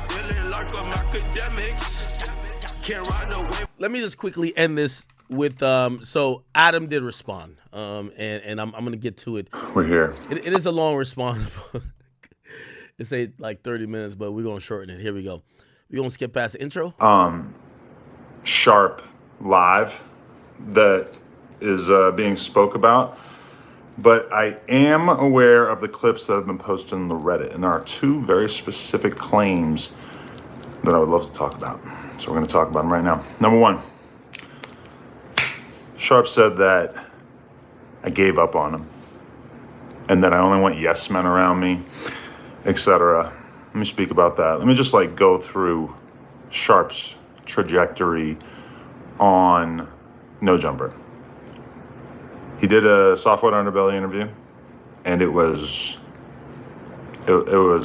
feeling like I'm Akademiks. Can't ride away. Let me just quickly end this with so Adam did respond, and I'm gonna get to it. We're here. It is a long response. It say like 30 minutes, but we're gonna shorten it. Here we go. We're gonna skip past the intro. Sharp live that is being spoke about, but I am aware of the clips that have been posted on the Reddit, and there are two very specific claims that I would love to talk about. So we're going to talk about them right now. Number one, Sharp said that I gave up on him and that I only want yes men around me, etc. Let me speak about that. Let me just go through Sharp's trajectory on No Jumper. He did a Software Underbelly interview, and it was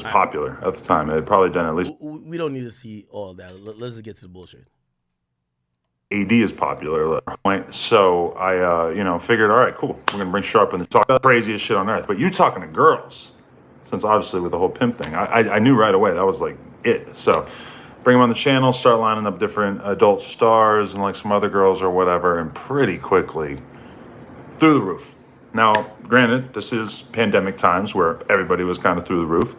popular at the time. It had probably done at least. We don't need to see all of that. Let's just get to the bullshit. AD is popular at that point, so I figured, all right, cool. We're gonna bring Sharp in to talk about the craziest shit on earth. But you talking to girls, since obviously with the whole pimp thing, I knew right away that was it. So bring him on the channel, start lining up different adult stars and some other girls or whatever, and pretty quickly through the roof. Now, granted, this is pandemic times where everybody was kind of through the roof.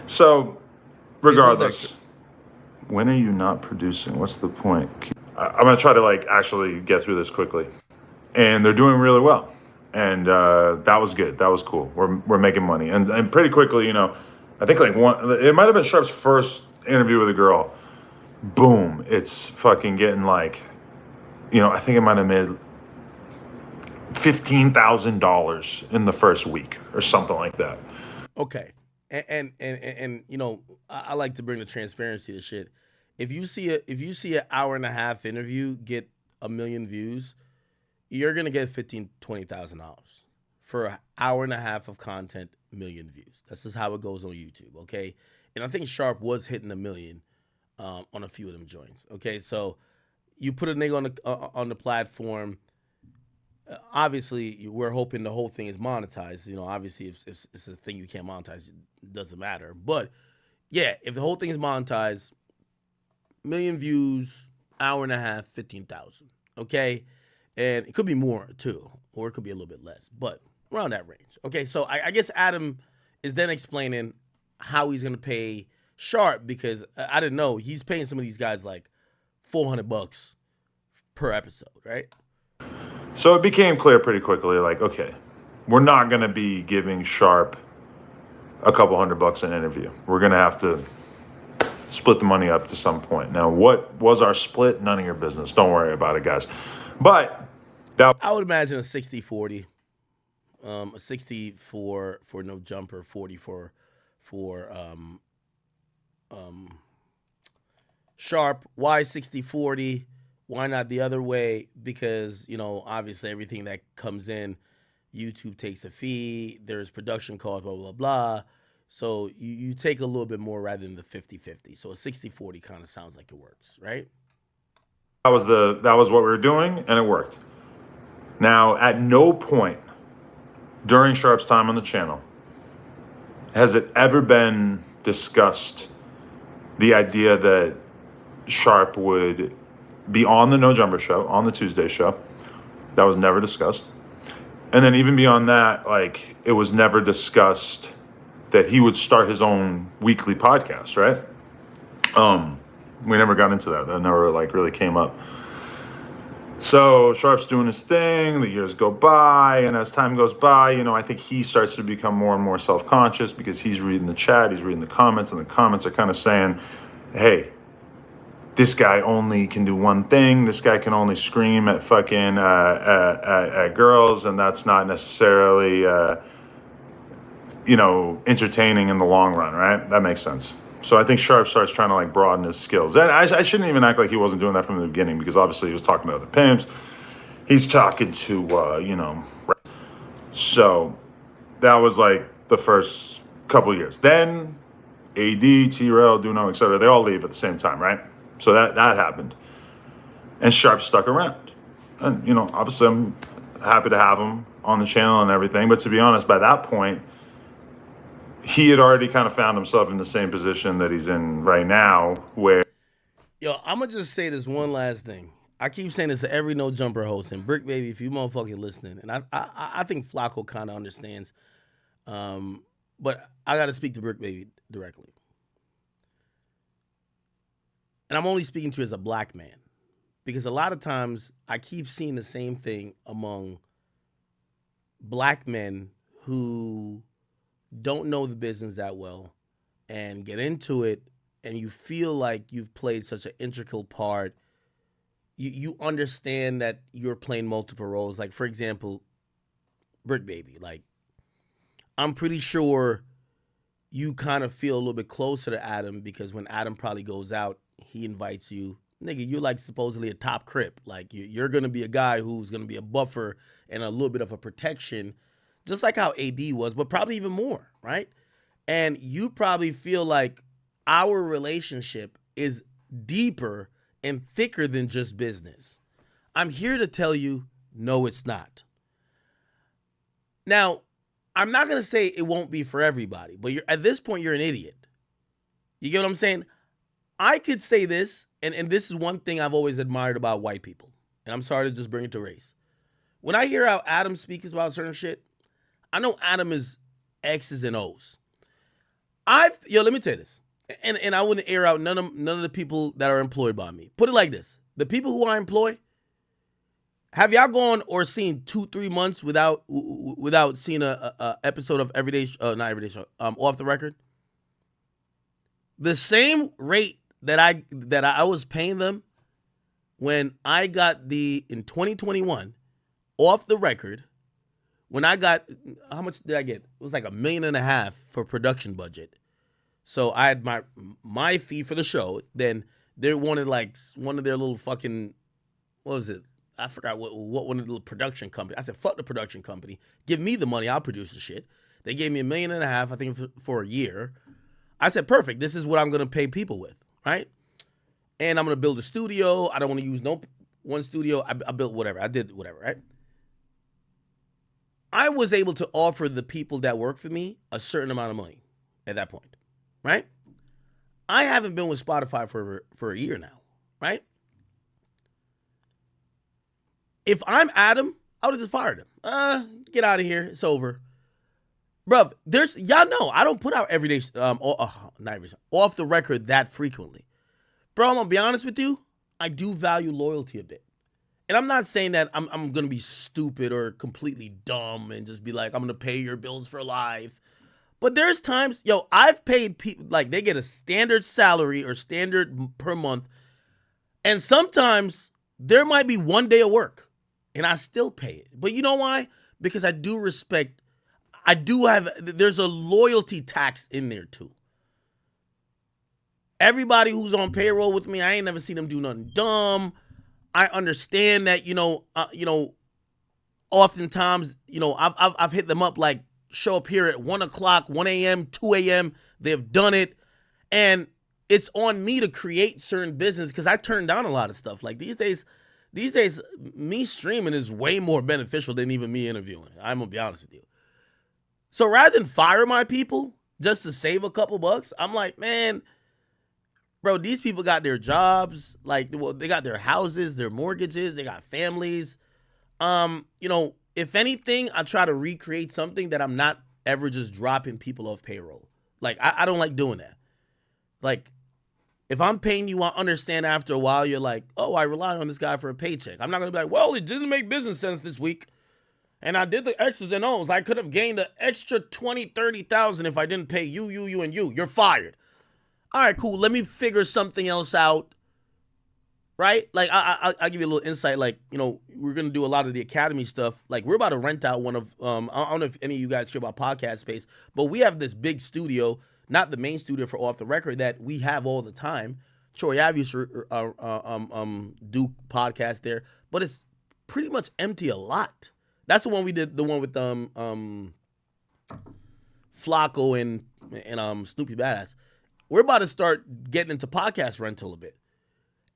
So, regardless, when are you not producing? What's the point? I'm going to try to actually get through this quickly. And they're doing really well. And that was good. That was cool. We're making money. And pretty quickly, I think it might have been Sharp's first interview with a girl. Boom. It's fucking getting I think it might have made $15,000 in the first week or something like that. Okay, and I like to bring the transparency to shit. If you see an hour and a half interview get 1 million views, you're gonna get $20,000 for an hour and a half of content, 1 million views. That's just how it goes on YouTube. Okay, and I think Sharp was hitting 1 million on a few of them joints. Okay, so you put a nigga on the platform. Obviously, we're hoping the whole thing is monetized. Obviously, if it's a thing you can't monetize, it doesn't matter. But yeah, if the whole thing is monetized, 1 million views, hour and a half, 15,000. Okay, and it could be more too, or it could be a little bit less, but around that range. Okay, so I guess Adam is then explaining how he's gonna pay Sharp, because I didn't know he's paying some of these guys $400 per episode, right? So it became clear pretty quickly, okay, we're not going to be giving Sharp a couple $100 an interview. We're going to have to split the money up to some point. Now, what was our split? None of your business. Don't worry about it, guys. But I would imagine a 60-40. A 60 for No Jumper, 40 for Sharp. Why 60-40? Why not the other way? Because, obviously everything that comes in, YouTube takes a fee. There's production costs, blah, blah, blah. So you take a little bit more rather than the 50-50. So a 60-40 kind of sounds like it works, right? That was what we were doing, and it worked. Now, at no point during Sharp's time on the channel has it ever been discussed the idea that Sharp would be on the No Jumper show, on the Tuesday show. That was never discussed. And then even beyond that, it was never discussed that he would start his own weekly podcast, right? We never got into that. That never really came up. So Sharp's doing his thing, the years go by, and as time goes by, I think he starts to become more and more self-conscious because he's reading the chat, he's reading the comments, and the comments are kind of saying, hey, this guy only can do one thing. This guy can only scream at fucking at girls, and that's not necessarily entertaining in the long run, right? That makes sense. So I think Sharp starts trying to broaden his skills. And I shouldn't even act like he wasn't doing that from the beginning, because obviously he was talking to other pimps. He's talking to So that was the first couple years. Then AD, T-Rail, Duno, etc. They all leave at the same time, right? So that happened. And Sharp stuck around. And, obviously I'm happy to have him on the channel and everything. But to be honest, by that point, he had already kind of found himself in the same position that he's in right now, where Yo, I'm gonna just say this one last thing. I keep saying this to every No Jumper host, and Brick Baby, if you motherfucking listening, and I think Flacco kind of understands, but I gotta speak to Brick Baby directly, and I'm only speaking to you as a black man, because a lot of times I keep seeing the same thing among black men who don't know the business that well and get into it, and you feel like you've played such an integral part. You understand that you're playing multiple roles. Like, for example, Brick Baby. Like, I'm pretty sure you kind of feel a little bit closer to Adam because when Adam probably goes out, he invites you. Nigga, you're like supposedly a top crip. Like, you're going to be a guy who's going to be a buffer and a little bit of a protection, just like how AD was, but probably even more, right? And you probably feel like our relationship is deeper and thicker than just business. I'm here to tell you, no, it's not. Now, I'm not going to say it won't be for everybody, but at this point, you're an idiot. You get what I'm saying? I could say this, and this is one thing I've always admired about white people, and I'm sorry to just bring it to race. When I hear how Adam speaks about certain shit, I know Adam is X's and O's. Let me tell you this. And I wouldn't air out none of the people that are employed by me. Put it like this. The people who I employ, have y'all gone or seen 2-3 months without seeing a episode of Off the Record? The same rate that I was paying them when I got in 2021 Off the Record, when I got, how much did I get? It was like $1.5 million for production budget. So I had my fee for the show. Then they wanted like one of their little fucking, what was it? I forgot what one of the little production company. I said, fuck the production company. Give me the money. I'll produce the shit. They gave me $1.5 million, I think, for a year. I said, perfect. This is what I'm going to pay people with, right? And I'm going to build a studio. I don't want to use no one studio. I built whatever. I did whatever, right? I was able to offer the people that work for me a certain amount of money at that point. Right? I haven't been with Spotify for a year now, right? If I'm Adam, I would have just fired him. Get out of here. It's over. Bruv, y'all know, I don't put out everyday, off the record that frequently. Bro, I'm going to be honest with you. I do value loyalty a bit. And I'm not saying that I'm going to be stupid or completely dumb and just be like, I'm going to pay your bills for life. But there's times, I've paid people, like, they get a standard salary or standard per month. And sometimes there might be one day of work and I still pay it. But you know why? Because I do respect, there's a loyalty tax in there too. Everybody who's on payroll with me, I ain't never seen them do nothing dumb. I understand that, oftentimes, I've hit them up like, show up here at 1 o'clock, 1 a.m., 2 a.m. They've done it. And it's on me to create certain business because I turn down a lot of stuff. Like these days, me streaming is way more beneficial than even me interviewing. I'm going to be honest with you. So rather than fire my people just to save a couple bucks, I'm like, man, bro, these people got their jobs. Like, well, they got their houses, their mortgages, they got families. If anything, I try to recreate something that I'm not ever just dropping people off payroll. Like, I don't like doing that. Like, if I'm paying you, I understand after a while you're like, oh, I rely on this guy for a paycheck. I'm not going to be like, well, it didn't make business sense this week. And I did the X's and O's. I could have gained an extra 20, 30,000 if I didn't pay you, and you. You're fired. All right, cool. Let me figure something else out. Right? Like, I'll give you a little insight. Like, we're going to do a lot of the Academy stuff. Like, we're about to rent out one of, I don't know if any of you guys care about podcast space, but we have this big studio, not the main studio for Off the Record, that we have all the time. Troy Ave used to do podcasts there, but it's pretty much empty a lot. That's the one we did, the one with Flacco and Snoopy Badass. We're about to start getting into podcast rental a bit.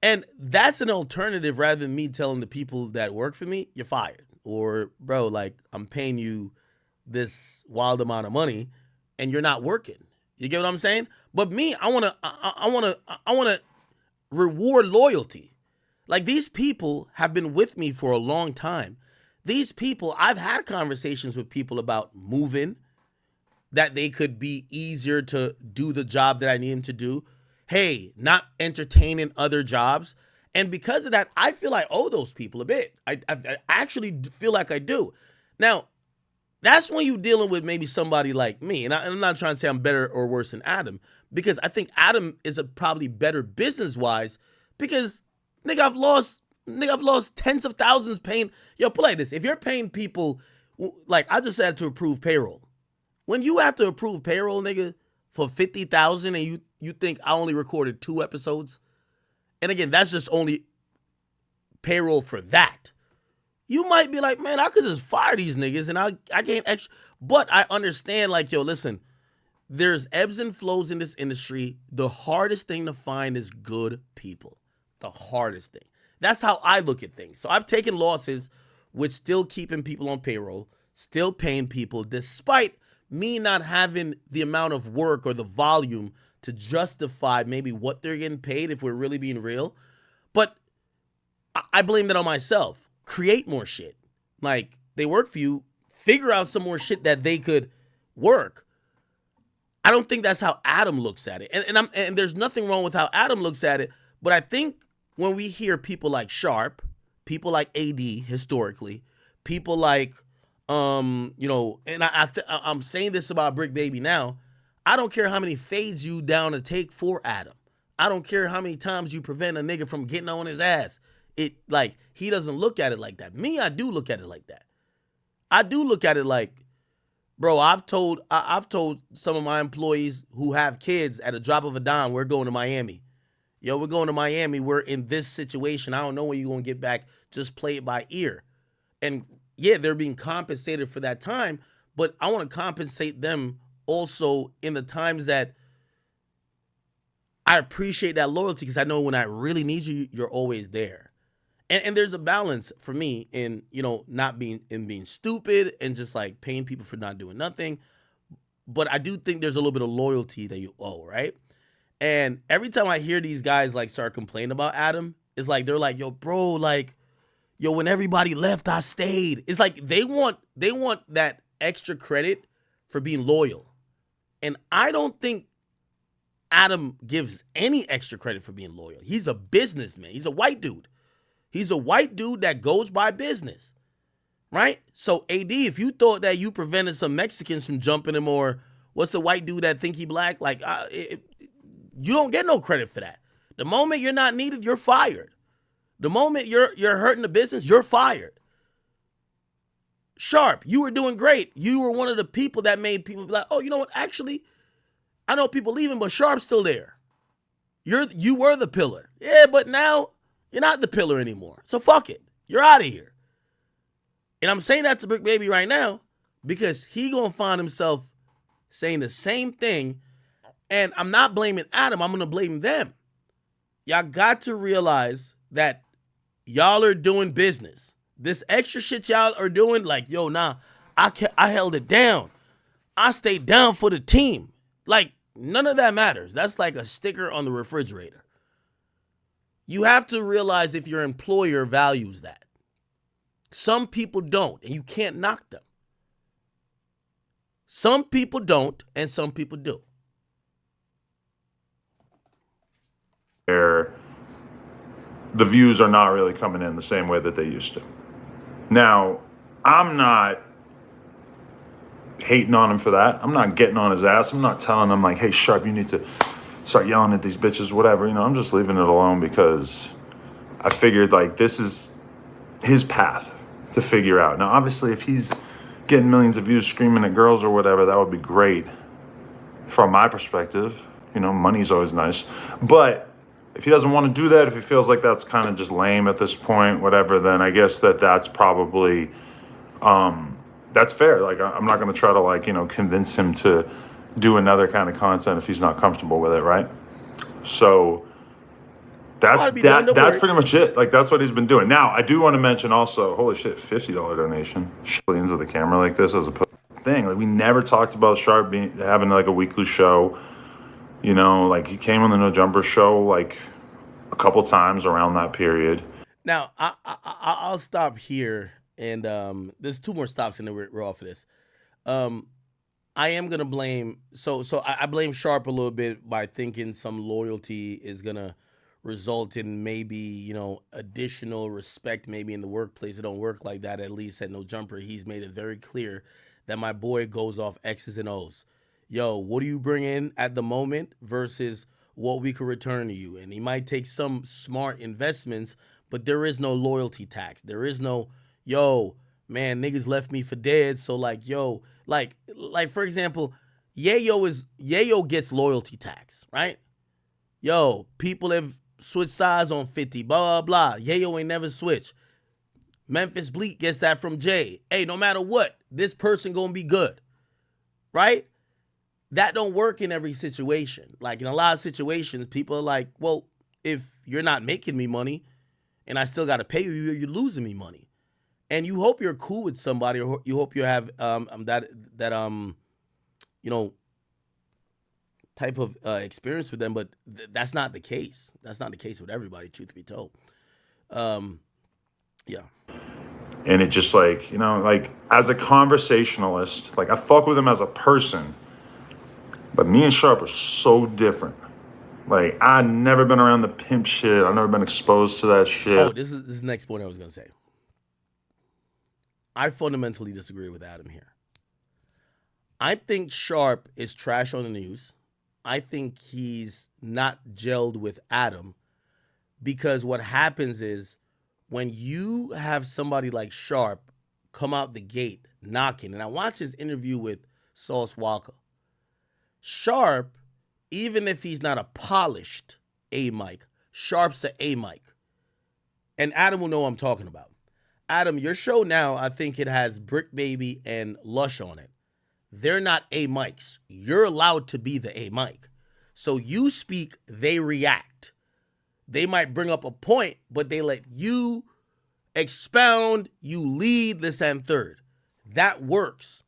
And that's an alternative rather than me telling the people that work for me, you're fired. Or, bro, like, I'm paying you this wild amount of money. and you're not working. You get what I'm saying? But me, I wanna reward loyalty. Like, these people have been with me for a long time. These people, I've had conversations with people about moving, that they could be easier to do the job that I need them to do. Hey, not entertaining other jobs. And because of that, I feel I owe those people a bit. I actually feel like I do. Now, that's when you're dealing with maybe somebody like me. And I'm not trying to say I'm better or worse than Adam, because I think Adam is probably better business-wise, because nigga, I've lost tens of thousands paying. Yo, put like this. If you're paying people, like, I just had to approve payroll. When you have to approve payroll, nigga, for $50,000 and you think I only recorded 2 episodes, and again, that's just only payroll for that. You might be like, man, I could just fire these niggas and I gain extra. But I understand, like, yo, listen, there's ebbs and flows in this industry. The hardest thing to find is good people. The hardest thing. That's how I look at things. So I've taken losses with still keeping people on payroll, still paying people, despite me not having the amount of work or the volume to justify maybe what they're getting paid, if we're really being real. But I blame that on myself. Create more shit. Like, they work for you, figure out some more shit that they could work. I don't think that's how Adam looks at it. And there's nothing wrong with how Adam looks at it, but I think when we hear people like Sharp, people like AD historically, people like and I'm saying this about Brick Baby now. I don't care how many fades you down to take for Adam. I don't care how many times you prevent a nigga from getting on his ass. He doesn't look at it like that. Me, I do look at it like that. I do look at it like, bro, I've told some of my employees who have kids at a drop of a dime, we're going to Miami. Yo, we're going to Miami. We're in this situation. I don't know when you're going to get back. Just play it by ear. And yeah, they're being compensated for that time, but I want to compensate them also in the times that I appreciate that loyalty, because I know when I really need you, you're always there. And there's a balance for me in, not being stupid and just like paying people for not doing nothing. But I do think there's a little bit of loyalty that you owe, right? And every time I hear these guys like start complaining about Adam, it's like they're like, yo, bro, like, yo, when everybody left, I stayed. It's like they want that extra credit for being loyal. And I don't think Adam gives any extra credit for being loyal. He's a businessman. He's a white dude. He's a white dude that goes by business, right? So, AD, if you thought that you prevented some Mexicans from jumping him, or what's the white dude that think he black? Like, you don't get no credit for that. The moment you're not needed, you're fired. The moment you're hurting the business, you're fired. Sharp, you were doing great. You were one of the people that made people be like, oh, you know what? Actually, I know people leaving, but Sharp's still there. You were the pillar. Yeah, but now you're not the pillar anymore. So fuck it. You're out of here. And I'm saying that to Brick Baby right now because he gonna find himself saying the same thing. And I'm not blaming Adam. I'm gonna blame them. Y'all got to realize that y'all are doing business. This extra shit y'all are doing, like, yo, nah, I held it down. I stayed down for the team. Like, none of that matters. That's like a sticker on the refrigerator. You have to realize if your employer values that. Some people don't, and you can't knock them. Some people don't, and some people do. Where the views are not really coming in the same way that they used to. Now, I'm not hating on him for that. I'm not getting on his ass. I'm not telling him like, hey, Sharp, you need to start yelling at these bitches, whatever. I'm just leaving it alone because I figured like this is his path to figure out. Now, obviously, if he's getting millions of views screaming at girls or whatever, that would be great from my perspective. Money's always nice. But if he doesn't want to do that, if he feels like that's kind of just lame at this point, whatever, then I guess that's probably, that's fair. Like, I'm not going to try to convince him to do another kind of content if he's not comfortable with it, right? So that's pretty much it. Like, that's what he's been doing. Now, I do want to mention also, holy shit, $50 donation. Shilling into the camera like this as opposed to thing. Like we never talked about Sharp having like a weekly show. You know, like he came on the No Jumper show like a couple times around that period. Now I'll stop here, and there's two more stops, and then we're off of this. I am gonna blame I blame Sharp a little bit by thinking some loyalty is gonna result in maybe additional respect maybe in the workplace. It don't work like that. At least at No Jumper, he's made it very clear that my boy goes off X's and O's. Yo, what do you bring in at the moment versus what we could return to you? And he might take some smart investments, but there is no loyalty tax. There is no, yo, man, niggas left me for dead. So like, yo, like for example, Yayo gets loyalty tax, right? Yo, people have switched sides on 50, blah, blah, blah. Yayo ain't never switched. Memphis Bleak gets that from Jay. Hey, no matter what, this person gonna be good, right? That don't work in every situation. Like in a lot of situations, people are like, well, if you're not making me money and I still got to pay you, you're losing me money. And you hope you're cool with somebody, or you hope you have type of experience with them, but that's not the case. That's not the case with everybody, truth be told. Yeah. And it just like, like as a conversationalist, like I fuck with him as a person, but me and Sharp are so different. Like I never been around the pimp shit. I've never been exposed to that shit. Oh, this is the next point I was gonna say. I fundamentally disagree with Adam here. I think Sharp is trash on the news. I think he's not gelled with Adam, because what happens is when you have somebody like Sharp come out the gate knocking, and I watched his interview with Sauce Walker. Sharp, even if he's not a polished A mic, Sharp's a A mic. And Adam will know what I'm talking about. Adam, your show now, I think it has Brick Baby and Lush on it. They're not A mics. You're allowed to be the A mic. So you speak, they react. They might bring up a point, but they let you expound, you lead, this and third. That works.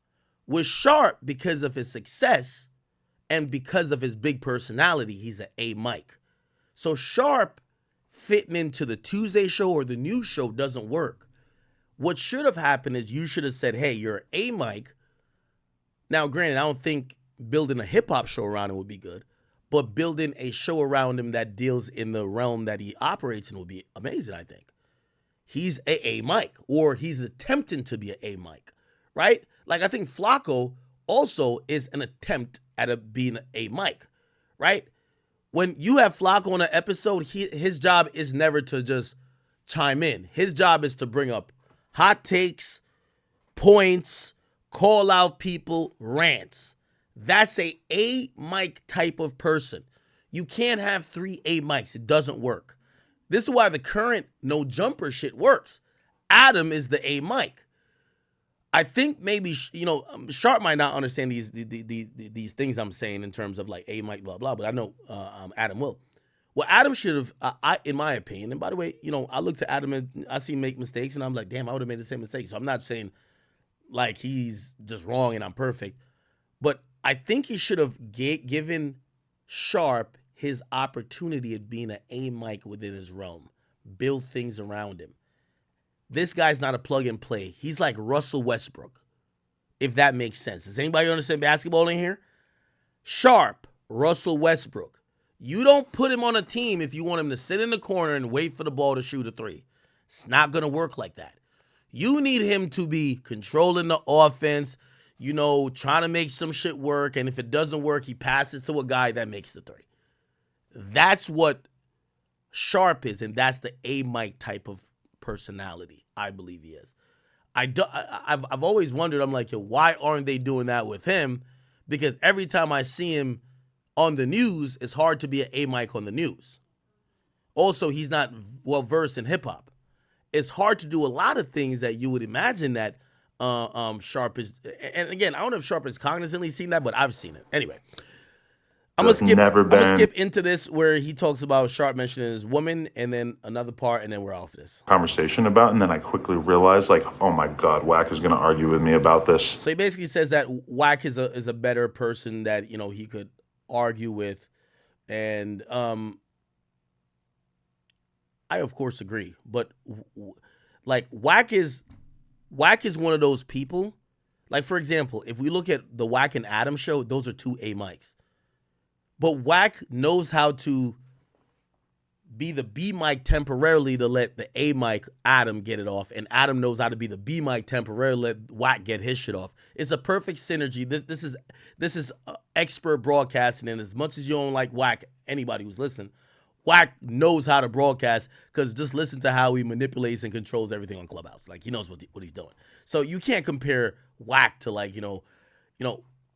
With Sharp, because of his success and because of his big personality, he's an A mic. So Sharp fitting into the Tuesday show or the news show doesn't work. What should have happened is you should have said, hey, you're A mic. Now, granted, I don't think building a hip-hop show around him would be good, but building a show around him that deals in the realm that he operates in would be amazing, I think. He's a mic, or he's attempting to be an A mic, right? Like, I think Flacco also is an attempt at being an A mic, right? When you have Flacco on an episode, his job is never to just chime in. His job is to bring up hot takes, points, call out people, rants. That's a mic type of person. You can't have 3 A mics. It doesn't work. This is why the current No Jumper shit works. Adam is the A mic. I think maybe, Sharp might not understand these things I'm saying in terms of like A mic, blah, blah, but I know Adam will. Well, Adam should have, in my opinion, and by the way, I look to Adam and I see him make mistakes and I'm like, damn, I would have made the same mistake. So I'm not saying like he's just wrong and I'm perfect, but I think he should have given Sharp his opportunity of being an A mic within his realm, build things around him. This guy's not a plug and play. He's like Russell Westbrook, if that makes sense. Does anybody understand basketball in here? Sharp, Russell Westbrook. You don't put him on a team if you want him to sit in the corner and wait for the ball to shoot a 3. It's not going to work like that. You need him to be controlling the offense, trying to make some shit work, and if it doesn't work, he passes to a guy that makes the 3. That's what Sharp is, and that's the A mic type of personality I believe he is. I've always wondered, I'm like, yo, why aren't they doing that with him? Because every time I see him on the news, it's hard to be an A mic on the news. Also, he's not well versed in hip hop. It's hard to do a lot of things that you would imagine that Sharp is. And again, I don't know if Sharp is cognizantly seen that, but I've seen it. Anyway, That's never I'm gonna been skip into this where he talks about Sharp mentioning his woman, and then another part, and then we're off this. conversation about. And then I quickly realized, like, oh my God, Wack is going to argue with me about this. So he basically says that Wack is a better person that he could argue with, and I of course agree. But like Wack is one of those people. Like, for example, if we look at the Wack and Adam show, those are two A mics. But Wack knows how to be the B mic temporarily to let the A mic Adam get it off, and Adam knows how to be the B mic temporarily let Wack get his shit off. It's a perfect synergy. This is expert broadcasting, and as much as you don't like Wack, anybody who's listening, Wack knows how to broadcast, because just listen to how he manipulates and controls everything on Clubhouse. Like, he knows what he's doing. So you can't compare Wack to, like,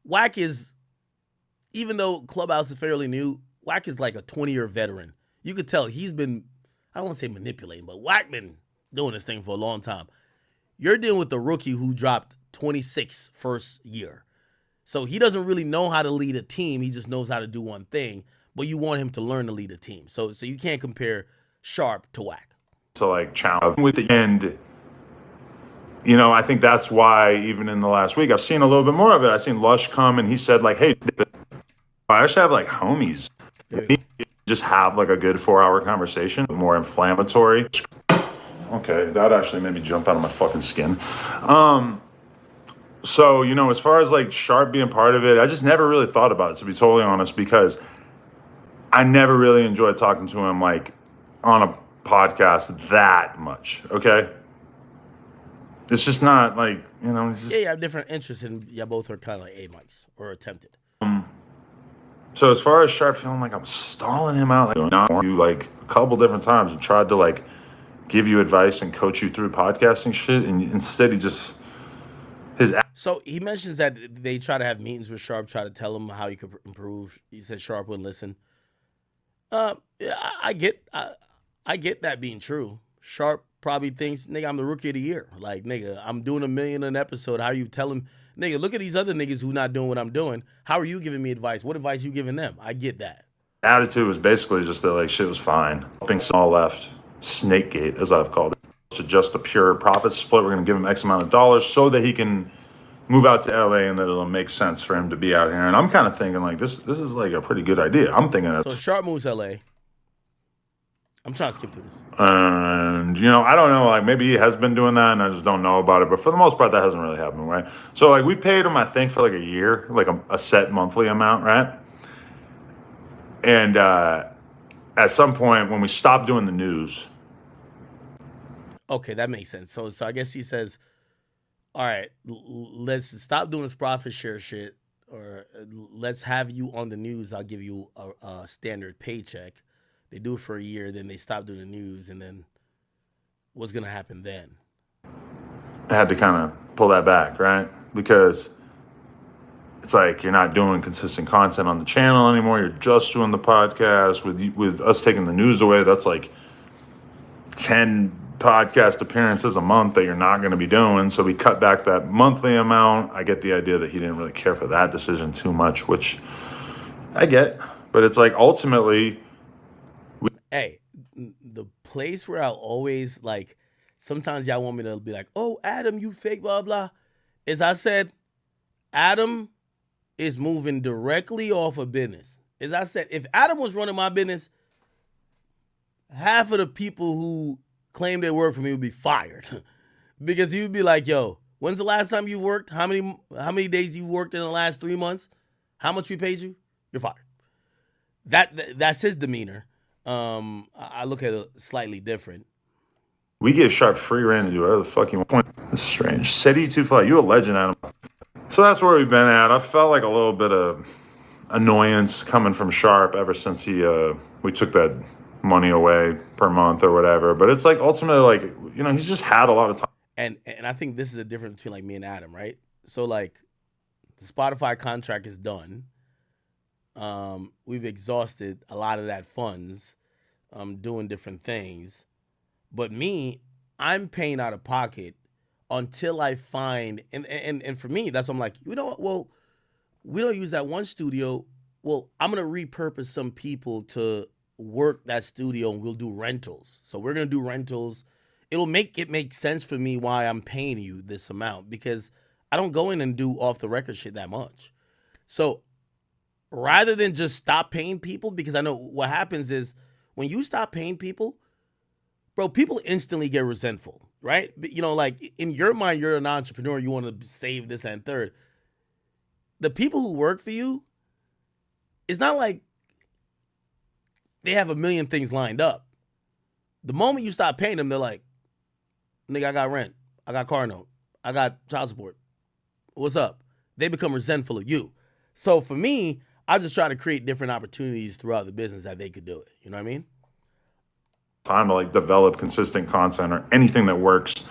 Wack is, even though Clubhouse is fairly new, Wack is like a 20-year veteran. You could tell he's been, I don't want to say manipulating, but Wack been doing this thing for a long time. You're dealing with the rookie who dropped 26 first year. So he doesn't really know how to lead a team. He just knows how to do one thing, but you want him to learn to lead a team. So you can't compare Sharp to Wack. So, like, challenge with the end. I think that's why even in the last week, I've seen a little bit more of it. I've seen Lush come and he said, like, hey, I should have, like, homies. Just have, like, a good 4-hour conversation, more inflammatory. Okay, that actually made me jump out of my fucking skin. So, as far as, like, Sharp being part of it, I just never really thought about it, to be totally honest, because I never really enjoyed talking to him, like, on a podcast that much, okay? It's just not, like, it's just... Yeah, you have different interests, and yeah, both are kind of like A mics, or attempted. So as far as Sharp feeling like I'm stalling him out, like, not you, like, a couple different times and tried to, like, give you advice and coach you through podcasting shit, and instead he just... So he mentions that they try to have meetings with Sharp, try to tell him how he could improve. He said Sharp wouldn't listen. Yeah, I get that being true. Sharp probably thinks, nigga, I'm the rookie of the year. Like, nigga, I'm doing $1 million an episode. How are you telling, nigga, look at these other niggas who not doing what I'm doing. How are you giving me advice? What advice you giving them? I get that. Attitude was basically just that, like, shit was fine. All left. Snakegate, as I've called it. To just a pure profit split. We're going to give him X amount of dollars so that he can move out to LA and that it'll make sense for him to be out here. And I'm kind of thinking, like, this is like a pretty good idea. I'm thinking so Sharp moves LA. I'm trying to skip through this. And, I don't know, like, maybe he has been doing that and I just don't know about it. But for the most part, that hasn't really happened, right? So, like, we paid him, I think, for, like, a year, like a set monthly amount, right? And at some point, when we stopped doing the news. Okay, that makes sense. So I guess he says, all right, let's stop doing this profit share shit, or let's have you on the news. I'll give you a standard paycheck. They do it for a year, then they stop doing the news, and then what's going to happen then? I had to kind of pull that back, right? Because it's like you're not doing consistent content on the channel anymore. You're just doing the podcast. With us taking the news away, that's like 10 podcast appearances a month that you're not going to be doing. So we cut back that monthly amount. I get the idea that he didn't really care for that decision too much, which I get. But it's like ultimately... Hey, the place where I'll always, like, sometimes y'all want me to be like, oh, Adam, you fake, blah, blah. As I said, Adam is moving directly off of business. As I said, if Adam was running my business, half of the people who claim they work for me would be fired. Because he would be like, yo, when's the last time you worked? How many days you worked in the last 3 months? How much we paid you? You're fired. That's his demeanor. I look at it slightly different. We give Sharp free rein to do whatever the fuck you want. This is strange. City too fly. You a legend, Adam. So that's where we've been at. I felt like a little bit of annoyance coming from Sharp ever since we took that money away per month or whatever. But it's like ultimately, like, he's just had a lot of time. And I think this is a difference between, like, me and Adam, right? So, like, the Spotify contract is done. We've exhausted a lot of that funds, doing different things. But me, I'm paying out of pocket until I find, and for me, that's, I'm like, you know what? Well, we don't use that one studio. well, I'm gonna repurpose some people to work that studio and we'll do rentals. So we're gonna do rentals. It'll make it make sense for me why I'm paying you this amount because I don't go in and do off the record shit that much. So rather than just stop paying people, because I know what happens is when you stop paying people, bro, people instantly get resentful, right? You know, like in your mind, you're an entrepreneur, you want to save this and third. The people who work for you, it's not like they have a million things lined up. The moment you stop paying them, they're like, nigga, I got rent, I got car note, I got child support. What's up? They become resentful of you. So for me, I just try to create different opportunities throughout the business that they could do it. You know what I mean? Time to like develop consistent content or anything that works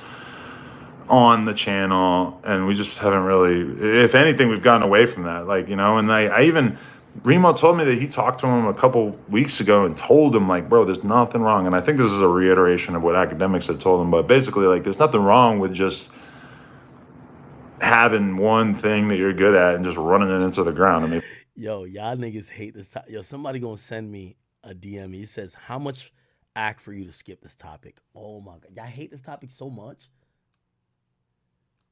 on the channel, and we just haven't really, if anything, we've gotten away from that. Like, you know, and I even, Remo told me that he talked to him a couple weeks ago and told him like, bro, there's nothing wrong. And I think this is a reiteration of what Akademiks had told him, but basically like there's nothing wrong with just having one thing that you're good at and just running it into the ground. I mean, yo, y'all niggas hate this. Yo, somebody gonna send me a DM. He says, how much act for you to skip this topic? Oh my God. Y'all hate this topic so much.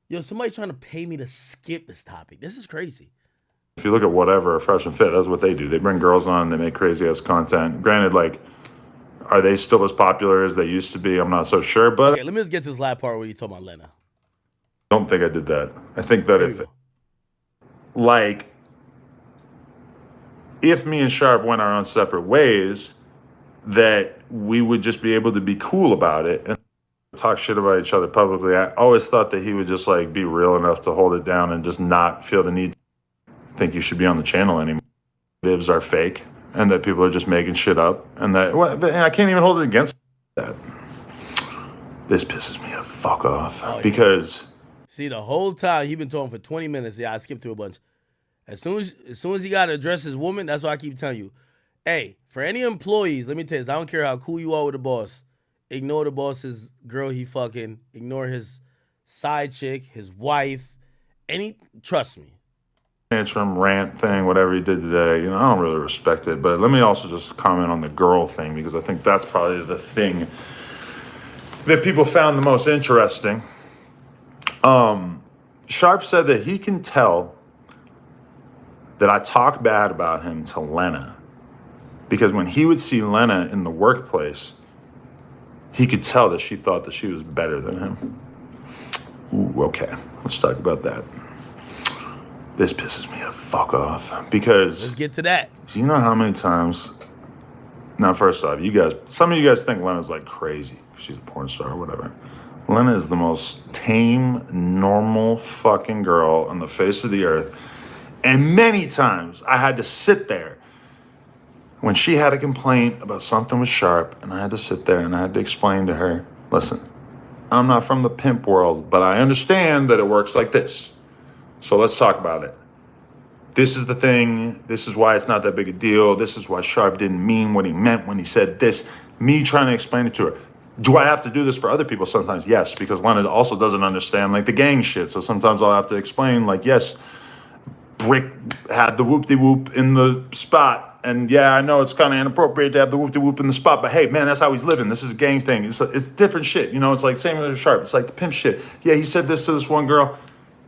Yo, somebody trying to pay me to skip this topic. This is crazy. if you look at whatever, Fresh and Fit, that's what they do. They bring girls on, they make crazy ass content. Granted, like, are they still as popular as they used to be? I'm not so sure, but Okay, let me just get to this last part where you talk about Lena. I don't think I did that. I think that There you go. if me and Sharp went our own separate ways, that we would just be able to be cool about it and talk shit about each other publicly. I always thought that he would just like be real enough to hold it down and just not feel the need to think you should be on the channel anymore. Lives are fake and that people are just making shit up and that, well, and I can't even hold it against that. This pisses me the fuck off because see, the whole time he been talking for 20 minutes. Yeah, I skipped through a bunch. As soon as he got to address his woman, that's why I keep telling you, hey, for any employees, let me tell you this, I don't care how cool you are with the boss. Ignore the boss's girl he fucking. Ignore his side chick, his wife. Trust me. Tantrum rant thing, whatever he did today, you know, I don't really respect it. But let me also just comment on the girl thing because I think that's probably the thing that people found the most interesting. Sharp said that he can tell that I talk bad about him to Lena because when he would see Lena in the workplace, he could tell that she thought that she was better than him. Ooh, okay, let's talk about that. This pisses me the fuck off because Let's get to that. do you know how many times? Now, first off, some of you guys think Lena's like crazy. She's a porn star or whatever. Lena is the most tame, normal fucking girl on the face of the earth. And many times I had to sit there when she had a complaint about something with Sharp, and I had to sit there and I had to explain to her, listen, I'm not from the pimp world, but I understand that it works like this. So let's talk about it. This is the thing. This is why it's not that big a deal. This is why Sharp didn't mean what he meant when he said this. Me trying to explain it to her. Do I have to do this for other people sometimes? Yes, because Lena also doesn't understand like the gang shit. So sometimes I'll have to explain like, yes, Brick had the whoop-de-whoop in the spot. And yeah, I know it's kind of inappropriate to have the whoop-de-whoop in the spot, but hey, man, that's how he's living. This is a gang thing. It's different shit. You know, it's like same with Sharp. It's like the pimp shit. Yeah, he said this to this one girl.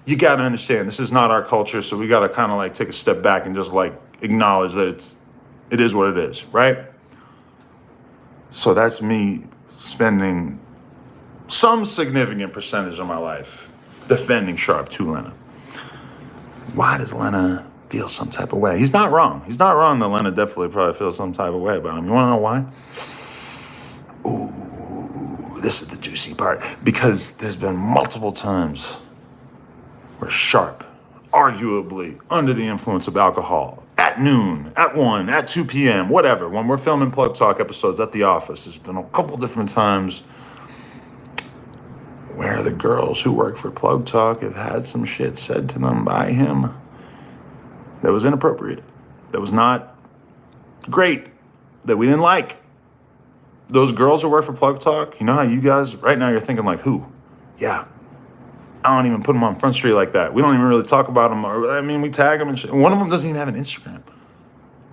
You got to understand, this is not our culture, so we got to kind of like take a step back and just like acknowledge that it is what it is, right? So that's me spending some significant percentage of my life defending Sharp to Lena. Why does Lena feel some type of way? He's not wrong. He's not wrong that Lena definitely probably feels some type of way about him. You want to know why? Ooh, this is the juicy part. Because there's been multiple times where Sharp, arguably under the influence of alcohol, at noon, at 1, at 2 p.m., whatever, when we're filming Plug Talk episodes at the office, there's been a couple different times where the girls who work for Plug Talk have had some shit said to them by him that was inappropriate, that was not great, that we didn't like. Those girls who work for Plug Talk, you know how you guys, right now you're thinking like, who? Yeah. I don't even put them on Front Street like that. We don't even really talk about them. I mean, we tag them and shit. One of them doesn't even have an Instagram.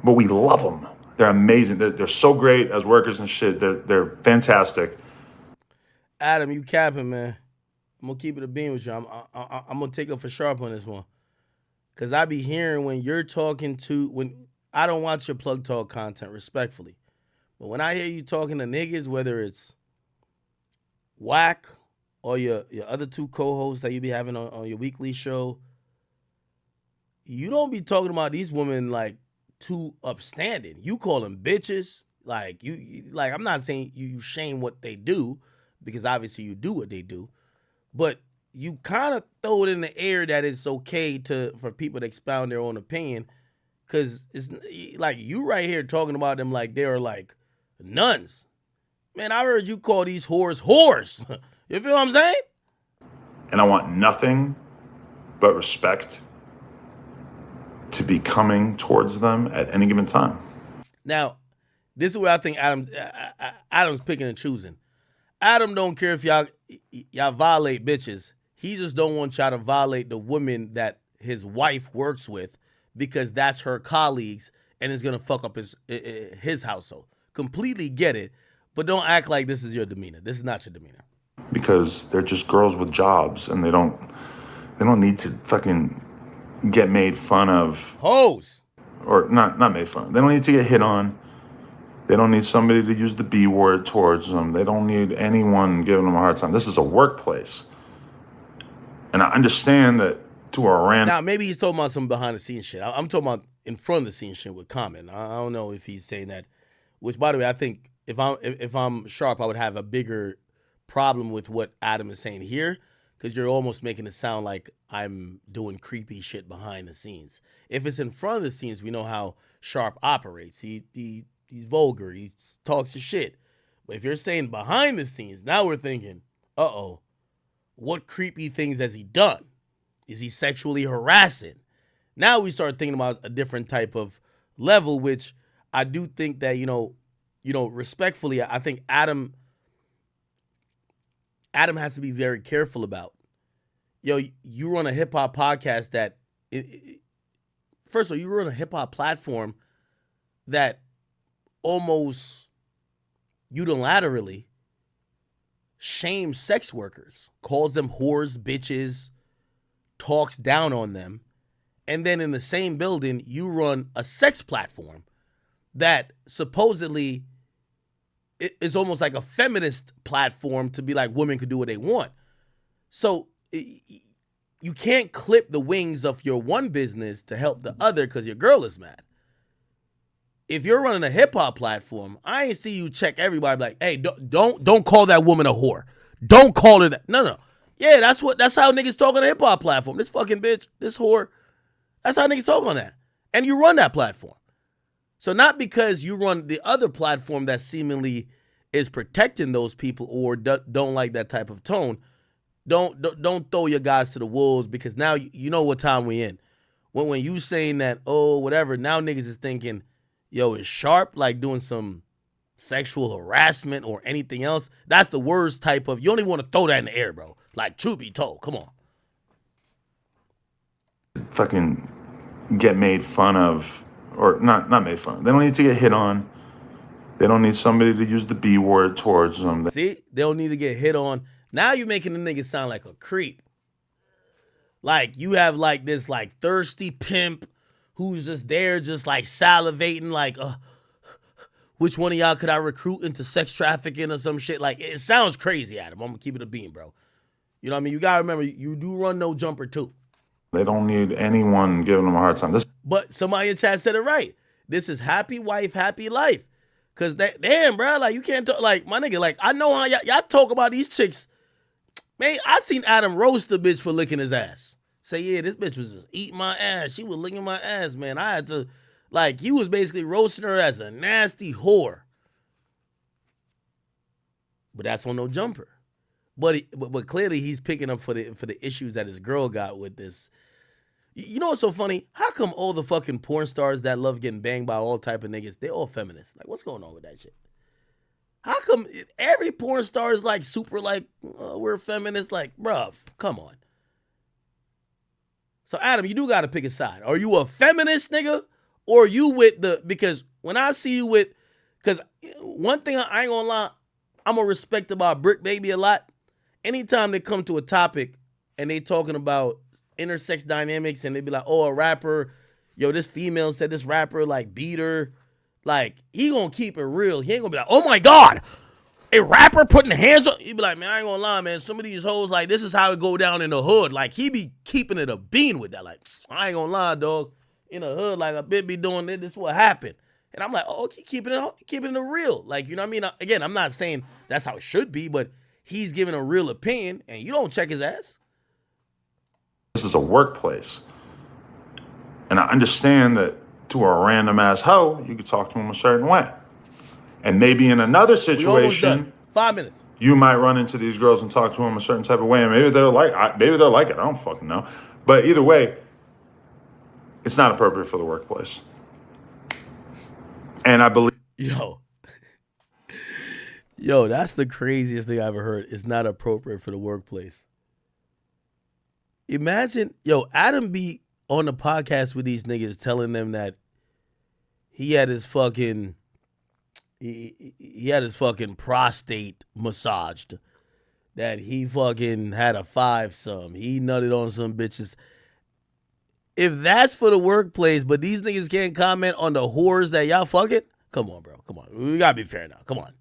but we love them. They're amazing. They're so great as workers and shit. They're fantastic. Adam, you capping, man. I'm gonna keep it a beam with you. I'm gonna take up for sharp on this one, cause I be hearing when you're talking to when I don't watch your plug talk content respectfully, but when I hear you talking to niggas, whether it's Wack or your other two co-hosts that you be having on your weekly show, you don't be talking about these women like too upstanding. You call them bitches. Like like I'm not saying you shame what they do, because obviously you do what they do, but you kind of throw it in the air that it's okay for people to expound their own opinion, because it's like you right here talking about them like they're like nuns. Man, I heard you call these whores whores. You feel what I'm saying? And I want nothing but respect to be coming towards them at any given time. Now, this is where I think Adam's picking and choosing. Adam don't care if y'all violate bitches. He just don't want y'all to violate the women that his wife works with, because that's her colleagues and it's gonna fuck up his household. Completely get it, but don't act like this is your demeanor. This is not your demeanor. Because they're just girls with jobs, and they don't need to fucking get made fun of. Hoes. Or not made fun of. They don't need to get hit on. They don't need somebody to use the B word towards them. They don't need anyone giving them a hard time. This is a workplace. And I understand that to a random... Now, maybe he's talking about some behind the scenes shit. I'm talking about in front of the scenes shit with Common. I don't know if he's saying that, which, by the way, I think if I'm sharp, I would have a bigger problem with what Adam is saying here, because you're almost making it sound like I'm doing creepy shit behind the scenes. If it's in front of the scenes, we know how Sharp operates. He's vulgar. He talks his shit. But if you're saying behind the scenes, now we're thinking, uh-oh, what creepy things has he done? Is he sexually harassing? Now we start thinking about a different type of level, which I do think that, respectfully, I think Adam has to be very careful about. You run a hip hop podcast that, first of all, you run a hip hop platform that almost unilaterally shames sex workers, calls them whores, bitches, talks down on them. And then in the same building, you run a sex platform that supposedly is almost like a feminist platform to be like women could do what they want. So you can't clip the wings of your one business to help the other because your girl is mad. If you're running a hip hop platform, I ain't see you check everybody like, hey, don't call that woman a whore. Don't call her that. No. Yeah, that's how niggas talk on a hip hop platform. This fucking bitch, this whore. That's how niggas talk on that. And you run that platform. So not because you run the other platform that seemingly is protecting those people or don't like that type of tone, don't throw your guys to the wolves, because now you know what time we in. When you saying that, oh, whatever, now niggas is thinking, yo, is Sharp like doing some sexual harassment or anything else? That's the worst type of, you don't even want to throw that in the air, bro. Like, truth be told, come on. Fucking get made fun of, or not made fun of. They don't need to get hit on. They don't need somebody to use the B word towards them. See, they don't need to get hit on. Now you're making the nigga sound like a creep. Like you have like this like thirsty pimp who's just there just like salivating like, which one of y'all could I recruit into sex trafficking or some shit? Like, it sounds crazy, Adam. I'm gonna keep it a beam, bro. You know what I mean? You gotta remember, you do run No Jumper too. They don't need anyone giving them a hard time. But somebody in chat said it right. This is happy wife, happy life. Cause damn, bro, like you can't talk like my nigga. Like I know how y'all talk about these chicks. Man, I seen Adam roast the bitch for licking his ass. Say, yeah, this bitch was just eating my ass. She was licking my ass, man. I had to, like, he was basically roasting her as a nasty whore. But that's on No Jumper. But clearly he's picking up for the issues that his girl got with this. You know what's so funny? How come all the fucking porn stars that love getting banged by all type of niggas, they all feminists? Like, what's going on with that shit? How come every porn star is like super like, we're feminists? Like, bruh, come on. So Adam, you do got to pick a side. Are you a feminist nigga or you with the, because when I see you with, because one thing I ain't gonna lie, I'm gonna respect about Brick Baby a lot. Anytime they come to a topic and they talking about intersex dynamics and they be like, oh, a rapper, yo, this female said this rapper like beat her, like he gonna keep it real. He ain't gonna be like, oh my God, a rapper putting hands on. He be like, man, I ain't gonna lie, man. Some of these hoes, like, this is how it go down in the hood. Like, he be keeping it a bean with that. Like, I ain't gonna lie, dog. In the hood, like, a bitch be doing this. This is what happened. And I'm like, oh, he keeping it real. Like, you know what I mean? Again, I'm not saying that's how it should be, but he's giving a real opinion, and you don't check his ass. This is a workplace. And I understand that to a random ass hoe, you could talk to him a certain way. And maybe in another situation, 5 minutes, you might run into these girls and talk to them a certain type of way, and maybe they'll like it. I don't fucking know. But either way, it's not appropriate for the workplace. And I believe, yo, that's the craziest thing I ever heard. It's not appropriate for the workplace. Imagine, Adam be on the podcast with these niggas telling them that he had his fucking prostate massaged, that he fucking had a 5-some, he nutted on some bitches. If that's for the workplace, but these niggas can't comment on the whores that y'all fucking, come on, bro, come on. We gotta be fair now, come on.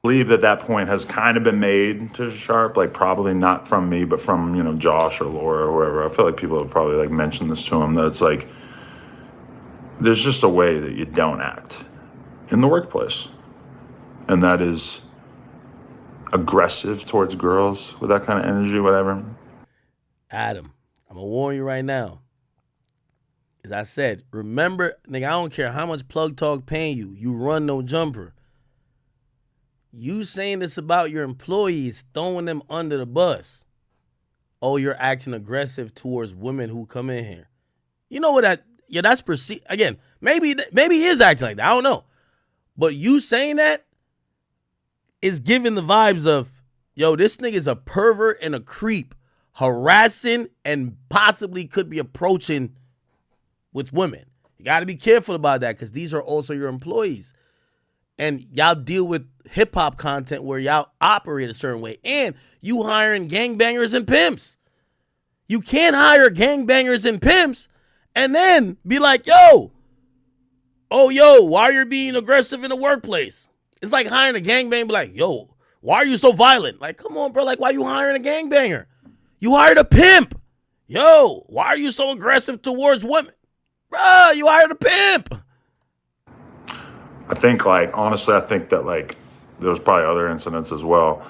Believe that point has kind of been made to Sharp, like probably not from me, but from, Josh or Laura or whoever. I feel like people have probably like mentioned this to him, that it's like, there's just a way that you don't act in the workplace. And that is aggressive towards girls with that kind of energy, whatever. Adam, I'm gonna warn you right now. As I said, remember, nigga, I don't care how much Plug Talk paying you. You run no jumper. You saying this about your employees, throwing them under the bus. Oh, you're acting aggressive towards women who come in here. You know what that's perceived. Again, maybe he is acting like that. I don't know. But you saying that is giving the vibes of, this nigga's a pervert and a creep, harassing and possibly could be approaching with women. You got to be careful about that, because these are also your employees. And y'all deal with hip-hop content where y'all operate a certain way. And you hiring gangbangers and pimps. You can't hire gangbangers and pimps and then be like, why are you being aggressive in the workplace? It's like hiring a gangbanger, be like, why are you so violent? Like, come on, bro. Like, why are you hiring a gangbanger? You hired a pimp. Why are you so aggressive towards women? Bro, you hired a pimp. I think, honestly, that, there was probably other incidents as well.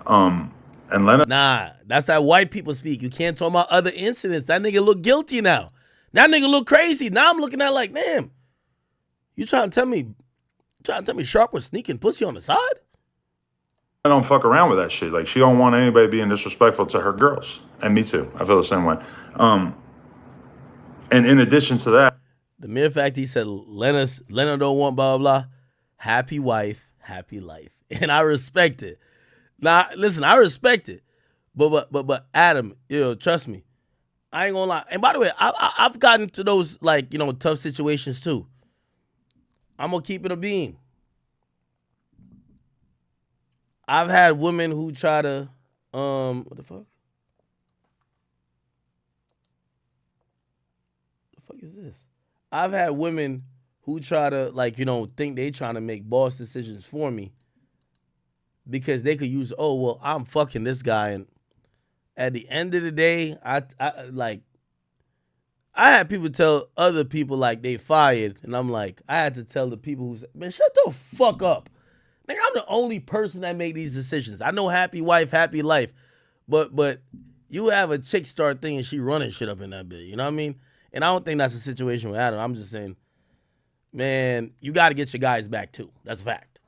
And Lena... Nah, that's how white people speak. You can't talk about other incidents. That nigga look guilty now. That nigga look crazy. Now I'm looking at it like, man, you trying to tell me Sharp was sneaking pussy on the side? I don't fuck around with that shit. Like, she don't want anybody being disrespectful to her girls. And me too. I feel the same way. And in addition to that, the mere fact he said Lena don't want blah, blah, blah. Happy wife, happy life. And I respect it. Now, listen, I respect it. But Adam, trust me. I ain't gonna lie. And by the way, I've gotten to those, tough situations too. I'm gonna keep it a beam. I've had women who try to, what the fuck? The fuck is this? I've had women who try to, think they trying to make boss decisions for me because they could use, I'm fucking this guy. And at the end of the day, I had people tell other people they fired, and I'm like, I had to tell the people who said, man, shut the fuck up. Nigga, I'm the only person that made these decisions. I know happy wife, happy life, but you have a chick start thinking she running shit up in that bit, you know what I mean? And I don't think that's a situation with Adam. I'm just saying, man, you got to get your guys back too. That's a fact.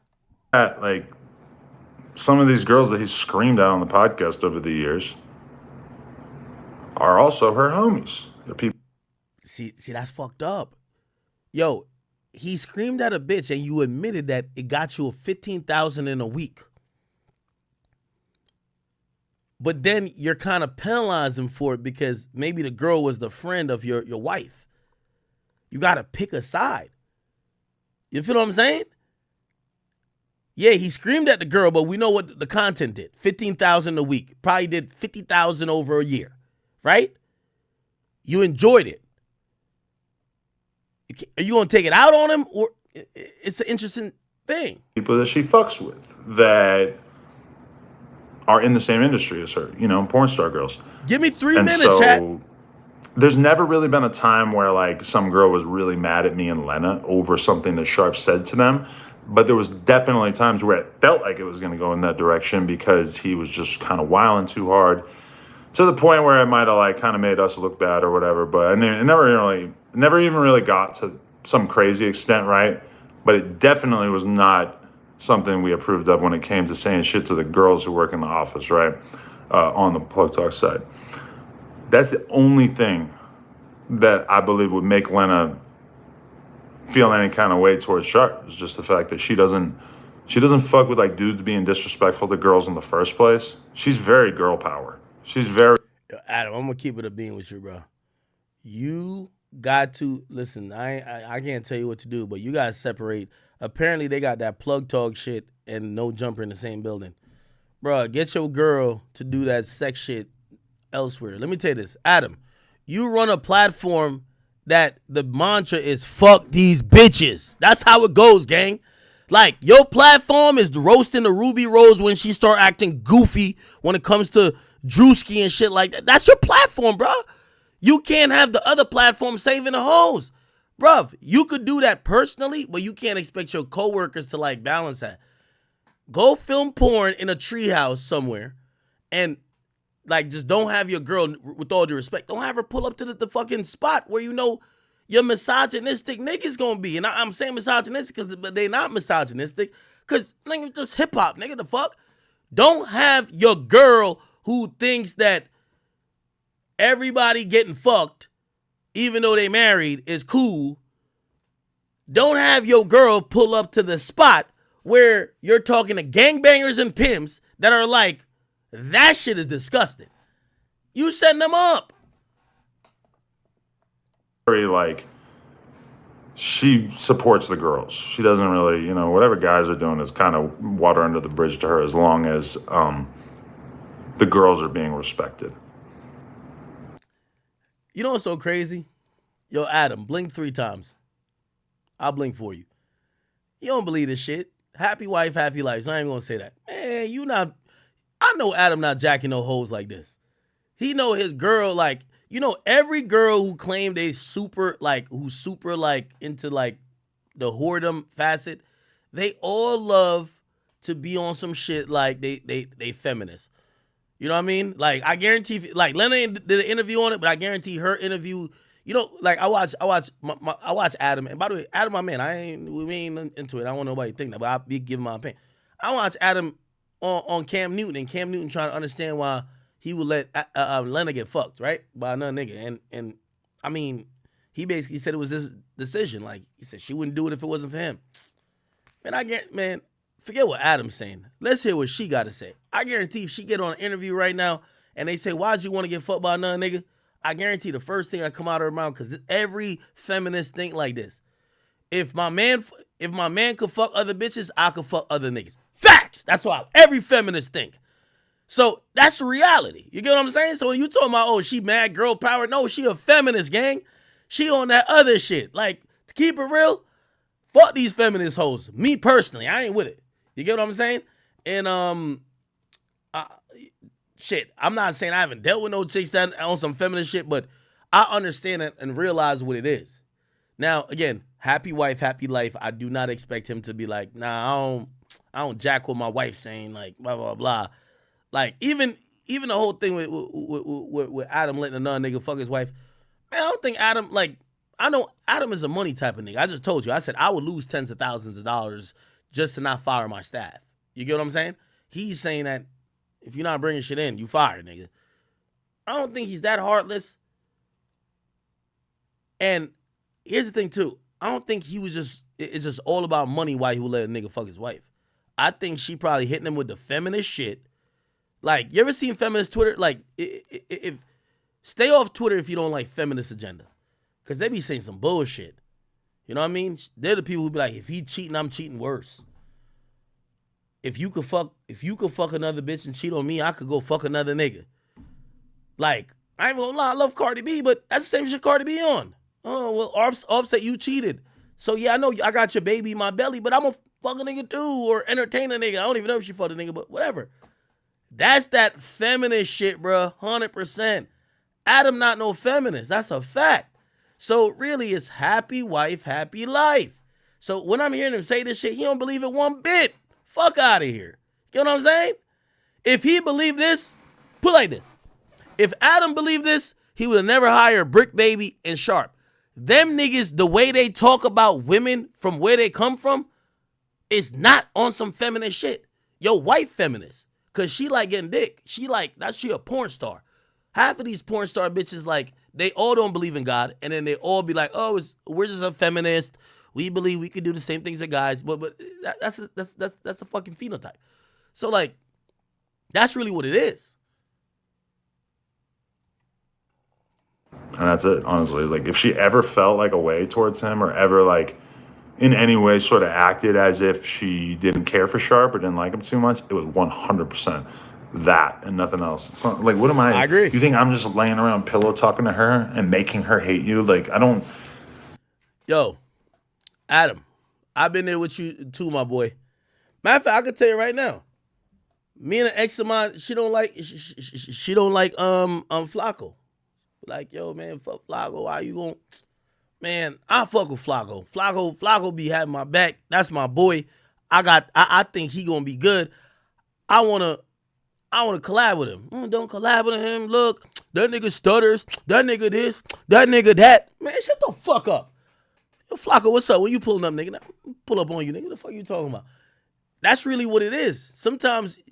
Some of these girls that he screamed at on the podcast over the years are also her homies. They're people. See, that's fucked up. He screamed at a bitch and you admitted that it got you a $15,000 in a week. But then you're kind of penalizing for it because maybe the girl was the friend of your wife. You got to pick a side. You feel what I'm saying? Yeah, he screamed at the girl, but we know what the content did. 15,000 a week. Probably did 50,000 over a year, right? You enjoyed it. Are you going to take it out on him? Or it's an interesting thing. People that she fucks with that are in the same industry as her, porn star girls. Give me 3 And minutes, chat. There's never really been a time where like some girl was really mad at me and Lena over something that Sharp said to them. But there was definitely times where it felt like it was going to go in that direction because he was just kind of wilding too hard to the point where it might have like kind of made us look bad or whatever. But it never even really got to some crazy extent, right? But it definitely was not something we approved of when it came to saying shit to the girls who work in the office, right? On the Plug Talk side. That's the only thing that I believe would make Lena feel any kind of way towards Sharp. It's just the fact that she doesn't fuck with like dudes being disrespectful to girls in the first place. She's very girl power. She's very. Yo, Adam, I'm gonna keep it a bean with you, bro. You got to listen. I can't tell you what to do, but you gotta separate. Apparently, they got that Plug Talk shit and No Jumper in the same building, bro. Get your girl to do that sex shit elsewhere. Let me tell you this, Adam. You run a platform that the mantra is fuck these bitches. That's how it goes, gang. Like, your platform is roasting the Ruby Rose when she start acting goofy when it comes to Drewski and shit like that. That's your platform, bro. You can't have the other platform saving the hoes. Bruv, you could do that personally, but you can't expect your coworkers to like balance that. Go film porn in a treehouse somewhere and like, just don't have your girl, with all due respect, don't have her pull up to the fucking spot where you know your misogynistic nigga's gonna be. And I'm saying misogynistic because they not misogynistic. Because, nigga, just hip-hop, nigga, the fuck? Don't have your girl who thinks that everybody getting fucked, even though they married, is cool. Don't have your girl pull up to the spot where you're talking to gangbangers and pimps that are like, that shit is disgusting. You setting them up. Very like, she supports the girls. She doesn't really, whatever guys are doing is kind of water under the bridge to her as long as the girls are being respected. You know what's so crazy? Yo, Adam, blink 3 times. I'll blink for you. You don't believe this shit. Happy wife, happy life. So I ain't gonna say that. Man, I know Adam not jacking no hoes like this. He know his girl, like, every girl who claimed they super, like, who's super, like, into, like, the whoredom facet, they all love to be on some shit like they feminists. You know what I mean? Like, I guarantee, like, Lena did an interview on it, but I guarantee her interview, like, I watch Adam, and by the way, Adam, my man, we ain't into it. I don't want nobody to think that, but I'll be giving my opinion. I watch Adam on Cam Newton, and Cam Newton trying to understand why he would let Lena get fucked, right, by another nigga. And I mean, he basically said it was his decision. Like, he said she wouldn't do it if it wasn't for him. Man, forget what Adam's saying. Let's hear what she got to say. I guarantee if she get on an interview right now and they say, why'd you want to get fucked by another nigga? I guarantee the first thing that come out of her mouth, because every feminist think like this. If my man could fuck other bitches, I could fuck other niggas. Facts! That's why every feminist think. So that's the reality. You get what I'm saying? So when you talking about, she mad girl power, no, she a feminist, gang. She on that other shit. Like, to keep it real, fuck these feminist hoes. Me personally, I ain't with it. You get what I'm saying? And shit, I'm not saying I haven't dealt with no chicks that on some feminist shit, but I understand it and realize what it is. Now, again, happy wife, happy life. I do not expect him to be like, nah, I don't jack with my wife saying like blah blah blah. Like, even the whole thing with Adam letting another nigga fuck his wife, man, I don't think Adam, like, I know Adam is a money type of nigga. I just told you. I said I would lose tens of thousands of dollars just to not fire my staff. You get what I'm saying? He's saying that if you're not bringing shit in, you fired, nigga. I don't think he's that heartless. And here's the thing, too. I don't think it's just all about money why he would let a nigga fuck his wife. I think she probably hitting him with the feminist shit. Like, you ever seen feminist Twitter? Like, stay off Twitter if you don't like feminist agenda. Because they be saying some bullshit. You know what I mean? They're the people who be like, if he cheating, I'm cheating worse. If you could fuck another bitch and cheat on me, I could go fuck another nigga. Like, I ain't gonna lie, I love Cardi B, but that's the same shit Cardi B on. Oh, well, Offset, you cheated. So yeah, I know I got your baby in my belly, but I'm gonna fuck a nigga too, or entertain a nigga. I don't even know if she fucked a nigga, but whatever. That's that feminist shit, bruh, 100%. Adam not no feminist, that's a fact. So really, it's happy wife, happy life. So when I'm hearing him say this shit, he don't believe it one bit. Fuck out of here. You know what I'm saying? If he believed this, put it like this. If Adam believed this, he would have never hired Brick Baby and Sharp. Them niggas, the way they talk about women from where they come from, is not on some feminist shit. Yo, white feminist. Cause she like getting dick. She a porn star. Half of these porn star bitches, like, they all don't believe in God, and then they all be like, oh, we're just a feminist. We believe we could do the same things as guys, but that's a fucking phenotype. So like, that's really what it is. And that's it, honestly. Like, if she ever felt like a way towards him, or ever like in any way sort of acted as if she didn't care for Sharp or didn't like him too much, it was 100% that and nothing else. It's not like, what am I agree. You think I'm just laying around pillow talking to her and making her hate you? Like, I don't. Yo, Adam, I've been there with you too, my boy. Matter of fact, I can tell you right now, me and an ex of mine, she don't like Flacco. Like, yo, man, fuck Flacco. Why you gon'? Man, I fuck with Flacco. Flacco be having my back. That's my boy. I think he gonna be good. I wanna collab with him. Don't collab with him. Look, that nigga stutters. That nigga this. That nigga that. Man, shut the fuck up. Yo, Flacco, what's up? When you pulling up, nigga? Now, pull up on you, nigga. The fuck you talking about? That's really what it is. Sometimes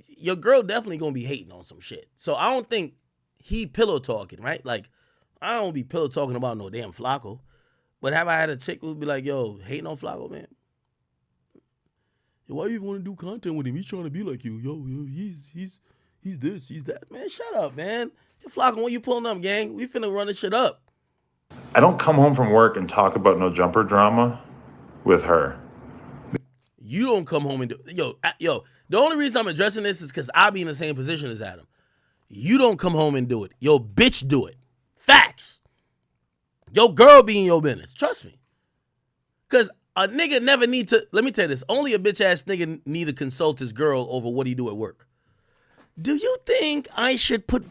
your girl definitely gonna be hating on some shit. So I don't think he pillow talking, right? Like, I don't be pillow talking about no damn Flacco. But have I had a chick who'd be like, yo, hating on Flacco, man? Yo, why you want to do content with him? He's trying to be like you. Yo, he's this, he's that. Man, shut up, man. Yo, Flacco, when you pulling up, gang, we finna run this shit up. I don't come home from work and talk about no jumper drama with her. You don't come home and do yo. The only reason I'm addressing this is because I be in the same position as Adam. You don't come home and do it. Yo, bitch, do it. Facts. Yo, girl be in your business. Trust me. Because a nigga never need to, let me tell you this, only a bitch ass nigga need to consult his girl over what he do at work. Do you think I should put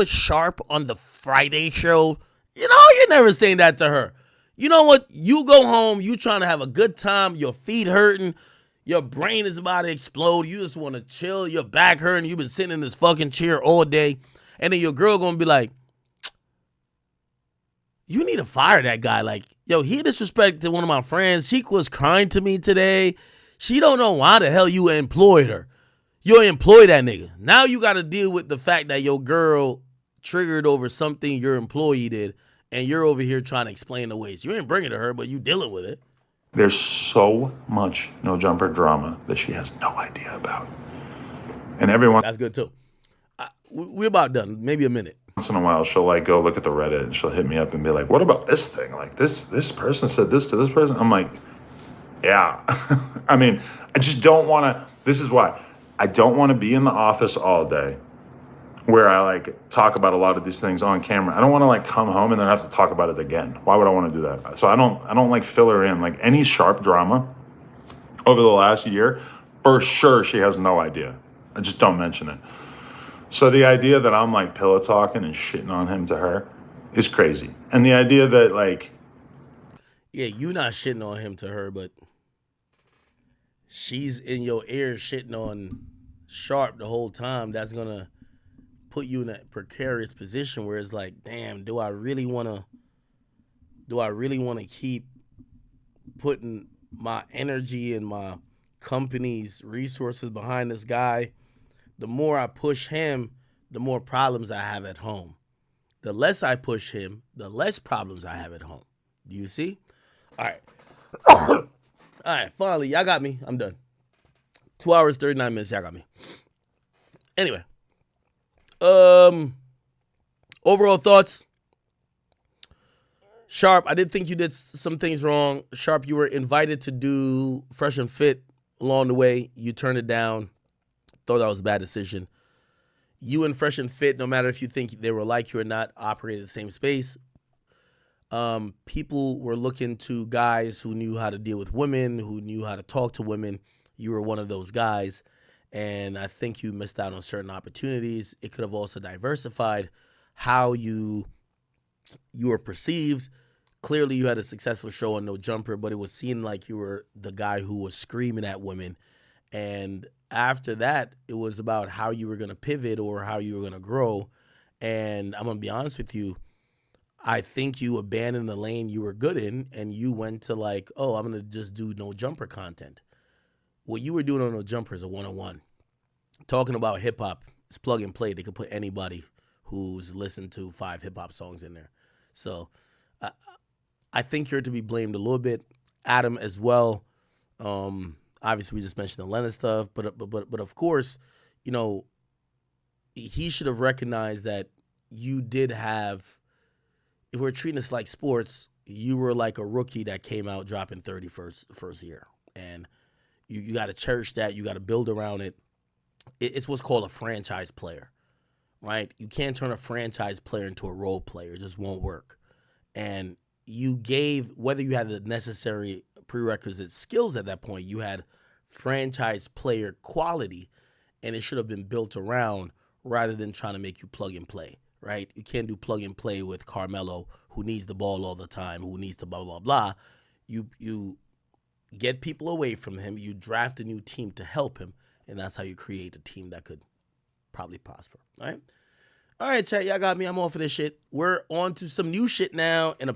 Sharp on the Friday show? You know, you're never saying that to her. You know what? You go home, you trying to have a good time, your feet hurting, your brain is about to explode, you just want to chill, your back hurting, you've been sitting in this fucking chair all day, and then your girl gonna be like, you need to fire that guy. Like, yo, he disrespected one of my friends. She was crying to me today. She don't know why the hell you employed her. You employed that nigga. Now you got to deal with the fact that your girl triggered over something your employee did, and you're over here trying to explain the ways. You ain't bringing it to her, but you dealing with it. There's so much no jumper drama that she has no idea about. And everyone... That's good too. We're about done. Maybe a minute. Once in a while, she'll like go look at the Reddit and she'll hit me up and be like, what about this thing? Like this person said this to this person. I'm like, yeah. I mean, I just don't want to, this is why. I don't want to be in the office all day where I like talk about a lot of these things on camera. I don't want to like come home and then have to talk about it again. Why would I want to do that? So I don't like fill her in. Like any Sharp drama over the last year, for sure she has no idea. I just don't mention it. So the idea that I'm like pillow talking and shitting on him to her is crazy. And the idea that like... Yeah, you not shitting on him to her, but she's in your ear shitting on Sharp the whole time. That's going to put you in a precarious position where it's like, damn, do I really want to keep putting my energy and my company's resources behind this guy? The more I push him, the more problems I have at home. The less I push him, the less problems I have at home. Do you see? All right. All right, finally, y'all got me. I'm done. 2 hours, 39 minutes, y'all got me. Anyway. Overall thoughts. Sharp, I did think you did some things wrong. Sharp, you were invited to do Fresh and Fit along the way. You turned it down. Thought that was a bad decision. You and Fresh and Fit, no matter if you think they were like you or not, operate in the same space. People were looking to guys who knew how to deal with women, who knew how to talk to women. You were one of those guys. And I think you missed out on certain opportunities. It could have also diversified how you were perceived. Clearly, you had a successful show on No Jumper, but it was seen like you were the guy who was screaming at women. And after that, it was about how you were going to pivot or how you were going to grow. And I'm going to be honest with you. I think you abandoned the lane you were good in and you went to like, oh, I'm going to just do No Jumper content. What you were doing on No Jumper is a one-on-one. Talking about hip-hop, it's plug and play. They could put anybody who's listened to 5 hip-hop songs in there. So I think you're to be blamed a little bit. Adam as well. Obviously, we just mentioned the Lena stuff. But of course, you know, he should have recognized that you did have, if we're treating this like sports, you were like a rookie that came out dropping 30 first year. And you got to cherish that. You got to build around it. It's what's called a franchise player, right? You can't turn a franchise player into a role player. It just won't work. And you gave, whether you had the necessary prerequisite skills at that point, you had franchise player quality, and it should have been built around rather than trying to make you plug and play, right? You can't do plug and play with Carmelo, who needs the ball all the time, who needs to blah, blah, blah. You get people away from him. You draft a new team to help him. And that's how you create a team that could probably prosper. All right. All right, chat. Y'all got me. I'm off of this shit. We're on to some new shit now. And